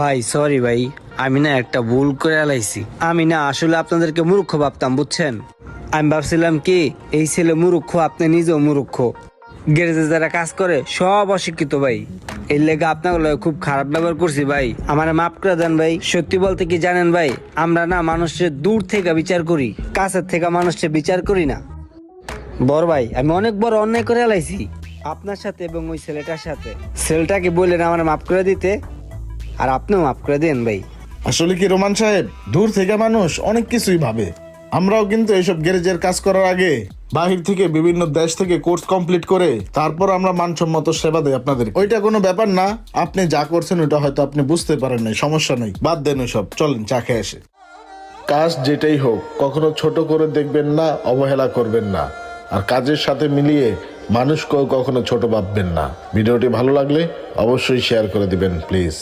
ভাই সরি ভাই, আমি না একটা ভুল করে আলাইছি। আমি না আসলে আপনাদেরকে মূর্খ ভাবতাম, বুঝছেন। আমি ভাবছিলাম কি এই ছেলে মূর্খ, আপনি নিজেও মূর্খ। গ্যারেজে যারা কাজ করে সব অশিক্ষিত ভাই। এর লেগে আপনার লগে খুব খারাপ ব্যবহার করছি ভাই, আমার মাফ করে দেন ভাই। সত্যি বলতে কি জানেন ভাই, আমরা না মানুষের দূর থেকে বিচার করি, কাছের থেকে মানুষের বিচার করি না। বড় ভাই, আমি অনেক বড় অন্যায় করে আলাইছি আপনার সাথে এবং ওই ছেলেটার সাথে। ছেলেটাকে বললেন আমার মাফ করে দিতে, আর আপনিও মাফ করে দেন ভাই। আসলে কি রোমান সাহেব, দূর থেকে মানুষ অনেক কিছুই ভাবে। আমরাও কিন্তু এইসব গ্যারেজের কাজ করার আগে বাহির থেকে বিভিন্ন দেশ থেকে কোর্স কমপ্লিট করে তারপর আমরা মানসম্মত সেবা দেই আপনাদের। ওইটা কোনো ব্যাপার না, আপনি যা করছেন ওইটা হয়তো আপনি বুঝতে পারেন নাই, সমস্যা নেই, বাদ দেন ওইসব, চলেন চা খেয়ে আসে। কাজ যেটাই হোক কখনো ছোট করে দেখবেন না, অবহেলা করবেন না, আর কাজের সাথে মিলিয়ে মানুষকেও কখনো ছোট ভাববেন না। ভিডিওটি ভালো লাগলে অবশ্যই শেয়ার করে দিবেন প্লিজ।